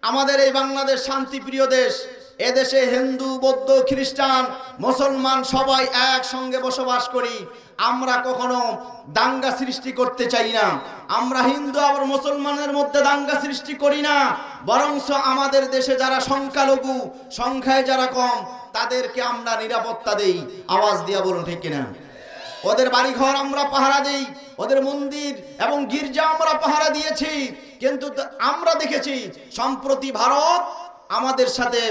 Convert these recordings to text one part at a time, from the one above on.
আমাদের এই বাংলাদেশ শান্তিপ্রিয় দেশ। এদেশে হিন্দু, বৌদ্ধ, খ্রিস্টান, মুসলমান সবাই একসঙ্গে বসবাস করি। আমরা কখনো দাঙ্গা সৃষ্টি করতে চাই না। আমরা হিন্দু আবার মুসলমানের মধ্যে দাঙ্গা সৃষ্টি করি না, বরঞ্চ আমাদের দেশে যারা সংখ্যালঘু, সংখ্যায় যারা কম, তাদেরকে আমরা নিরাপত্তা দেই। আওয়াজ দিয়া বলুন ঠিক কিনা? ওদের বাড়িঘর আমরা পাহারা দেই, ওদের মন্দির এবং গির্জা আমরা পাহারা দিয়েছি। কিন্তু আমরা দেখেছি সম্প্রতি ভারত আমাদের সাথে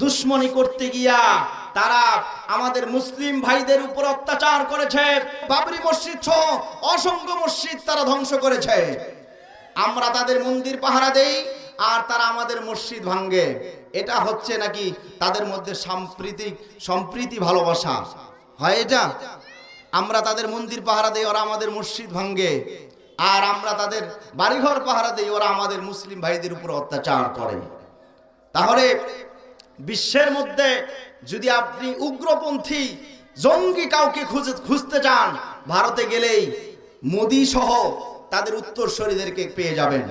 দুশ্মনী করতে গিয়া তারা আমাদের মুসলিম ভাইদের উপর অত্যাচার করেছে। বাবরি মসজিদ সহ অসংখ্য মসজিদ তারা ধ্বংস করেছে। আমরা তাদের মন্দির পাহারা দেই আর তারা আমাদের মসজিদ ভাঙ্গে। এটা হচ্ছে নাকি তাদের মধ্যে সম্প্রীতি ভালোবাসা হয়? এটা আমরা তাদের মন্দির পাহারা দেই, ওরা আমাদের মসজিদ ভাঙ্গে। আর আমরা তাদের বাড়িঘর পাহারা দেই, ওরা আমাদের মুসলিম ভাইদের উপর অত্যাচার করে। তাহলে বিশ্বের মধ্যে যদি আপনি উগ্রপন্থী জঙ্গি কাউকে খুঁজতে চান, ভারতে গেলেই মোদি সহ তাদের উত্তরসূরিদেরকে পেয়ে যাবেন।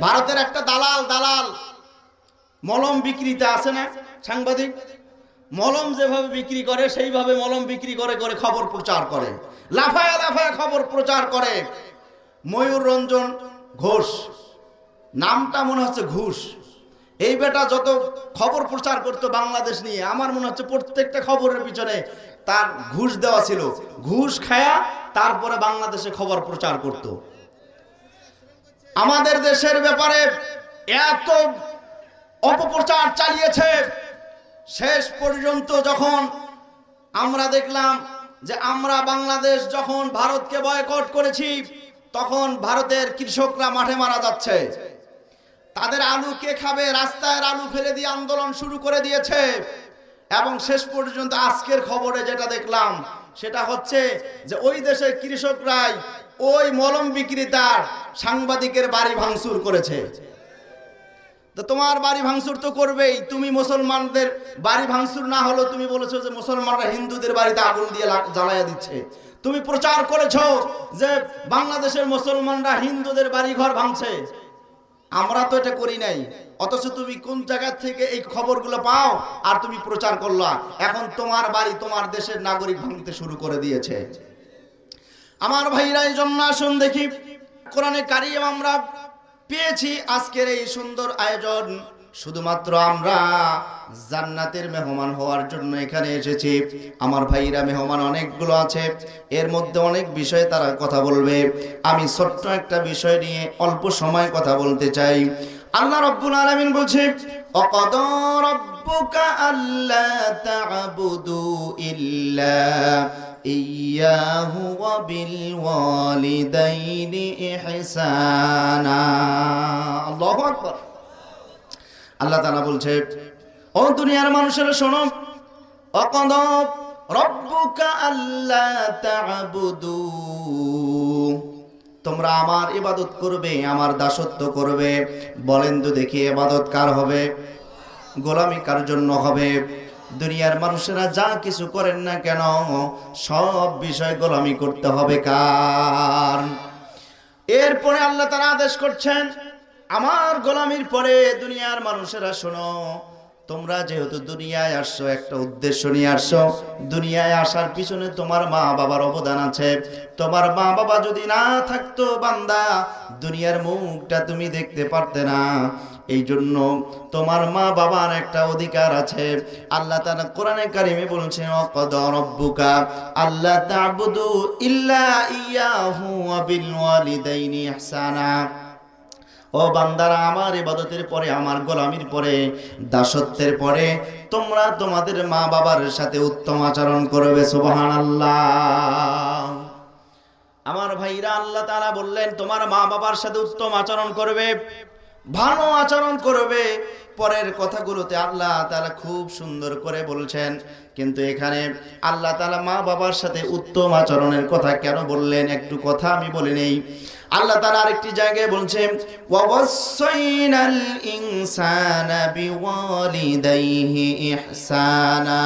ভারতের একটা দালাল মলম বিক্রিতে আছে না, সাংবাদিক, মলম যেভাবে বিক্রি করে সেইভাবে মলম বিক্রি করে করে খবর প্রচার করে, লাফায় লাফায় খবর প্রচার করে। ময়ূর রঞ্জন ঘোষ, নামটা মনে হচ্ছে ঘুষ। এই বেটা যত খবর প্রচার করতো বাংলাদেশ নিয়ে, আমার মনে হচ্ছে প্রত্যেকটা খবরের পিছনে তার ঘুষ দেওয়া ছিল। ঘুষ খায়া তারপরে বাংলাদেশে খবর প্রচার করত। আমাদের দেশের ব্যাপারে এত অপপ্রচার চালিয়েছে, শেষ পর্যন্ত যখন আমরা দেখলাম যে আমরা বাংলাদেশ যখন ভারতকে বয়কট করেছি, তখন ভারতের কৃষকরা মাঠে মারা যাচ্ছে। তাদের আলু কে খাবে, রাস্তায় আলু ফেলে দিয়ে আন্দোলন শুরু করে দিয়েছে। এবং শেষ পর্যন্ত আজকের খবরে যেটা দেখলাম সেটা হচ্ছে যে ওই দেশের কৃষকরাই ওই মলম বিক্রেতার সাংবাদিকের বাড়ি ভাঙচুর করেছে। তো তোমার বাড়ি ভাঙচুর তো করবেই, তুমি মুসলমানদের বাড়ি ভাঙচুর না হলো তুমি বলেছো যে মুসলমানরা হিন্দুদের বাড়িতে আগুন দিয়ে জ্বালাইয়া দিচ্ছে। তুমি প্রচার করেছো যে বাংলাদেশের মুসলমানরা হিন্দুদের বাড়ি ঘর ভাঙছে। আমরা তো এটা করি নাই, অথচ তুমি কোন জায়গা থেকে এই খবরগুলো পাও আর তুমি প্রচার করলা। এখন তোমার বাড়ি তোমার দেশের নাগরিক ভাঙতে শুরু করে দিয়েছে। আমার ভাইরা, এই জন্য আসুন দেখি কোরআনে কারিম আমরা পেয়েছি আজকের এই সুন্দর আয়োজন। শুধুমাত্র আমরা জান্নাতের মেহমান হওয়ার জন্য এখানে এসেছি। আমার ভাইরা মেহমান অনেকগুলো আছে, এর মধ্যে অনেক বিষয়ে তারা কথা বলবে। আমি ছোট্ট একটা বিষয় নিয়ে অল্প সময় কথা বলতে চাই। আল্লাহ রাব্বুল আলামিন বলছে, ওয়াকাদা রাব্বুকা আল্লা তা'বুদু ইল্লা ইয়াহু ওয়া বিল ওয়ালিদাইনি ইহসানা। আল্লাহু আকবার। আল্লাহ তাআলা বলছে, ও দুনিয়ার মানুষেরা শোনো, ওয়াকাদা রাব্বুকা আল্লা তা'বুদু, তোমরা আমার ইবাদত করবে, আমার দাসত্ব করবে। বলেন তো দেখি ইবাদত কার হবে, গোলামি কার জন্য হবে? দুনিয়ার মানুষেরা যা কিছু করেন না কেন সব বিষয় গোলামি করতে হবে কার? এরপরে আল্লাহ তাআলা আদেশ করছেন, আমার গোলামির পরে দুনিয়ার মানুষেরা শোনো, তোমরা যেহেতু দুনিয়ায় আসছো একটা উদ্দেশ্য নিয়ে আসছো, দুনিয়ায় আসার পিছনে তোমার মা বাবার অবদান আছে। তোমার মা বাবা যদি না থাকতো বান্দা, দুনিয়ার মুখটা তুমি দেখতে পারতে না। এই জন্য তোমার মা বাবার একটা অধিকার আছে। আল্লাহ তাআলা কোরআনে কারিমে বলছেন, ওয়াকাদা রাব্বুকা আল্লা তা'বুদু ইল্লা ইয়াহু ওয়া বিল ওয়ালিদাইনি ইহসানা। ও বান্দারা, আমার ইবাদতের পরে, আমার গোলামির পরে, দাসত্বের পরে তোমরা তোমাদের মা বাবার সাথে উত্তম আচরণ করবে। সুবহানাল্লাহ। আমার ভাইরা, আল্লাহ তাআলা বললেন তোমার মা বাবার সাথে উত্তম আচরণ করবে, ভালো আচরণ করবে। পরের কথাগুলোতে আল্লাহ তাআলা খুব সুন্দর করে বলছেন, কিন্তু এখানে আল্লাহ তাআলা মা বাবার সাথে উত্তম আচরণের কথা কেন বললেন একটু কথা আমি বলে নেই। আল্লাহ তাআলা আরেকটি জায়গায় বলছেন, ওয়াসাইনাল ইনসানা বিওয়ালিদাইহি ইহসানা।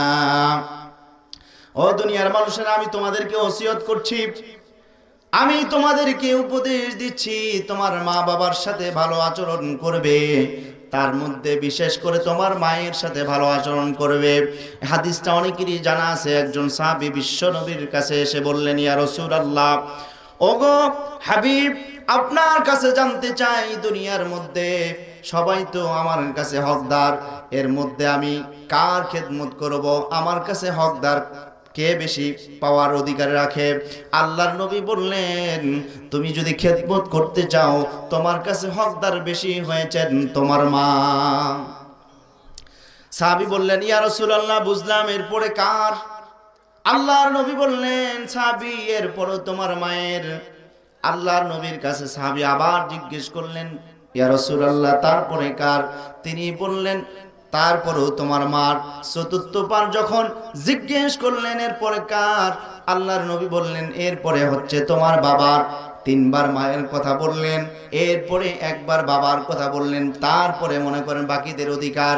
ও দুনিয়ার মানুষেরা, আমি তোমাদেরকে ওসিয়ত করছি, আমি তোমাদেরকে উপদেশ দিচ্ছি, তোমার মা বাবার সাথে ভালো আচরণ করবে। তার মধ্যে বিশেষ করে তোমার মায়ের সাথে ভালো আচরণ করবে। হাদিসটা অনেকেরই জানা আছে। একজন সাহাবী বিশ্ব নবীর কাছে এসে বললেন, ইয়া রাসূলুল্লাহ, ওগো হাবিব, আপনার কাছে জানতে চাই, দুনিয়ার মধ্যে সবাই তো আমার কাছে হকদার, এর মধ্যে আমি কার খেদমত করব? আমার কাছে হকদার কে বেশি পাওয়ার অধিকার রাখে? আল্লাহর নবী বললেন, তুমি যদি খেদমত করতে চাও, তোমার কাছে হকদার বেশি হয়েছেন তোমার মা। সাহাবী বললেন, ইয়া রাসূলুল্লাহ, বুঝলাম, এরপরে কার? আল্লাহর নবী বললেন, সাহাবী, এরপরও তোমার মায়ের। আল্লাহর নবীর কাছে সাহাবী আবার জিজ্ঞেস করলেন, ইয়া রাসূলুল্লাহ, তারপরে কার? তিনি বললেন, তারপরেও তোমার মার। চতুর্থবার যখন জিজ্ঞেস করলেন, এরপরে কার? আল্লাহর নবী বললেন, এরপরে হচ্ছে তোমার বাবার। তিনবার মায়ের কথা বললেন, এরপরে একবার বাবার কথা বললেন, তারপরে মনে করেন বাকিদের অধিকার।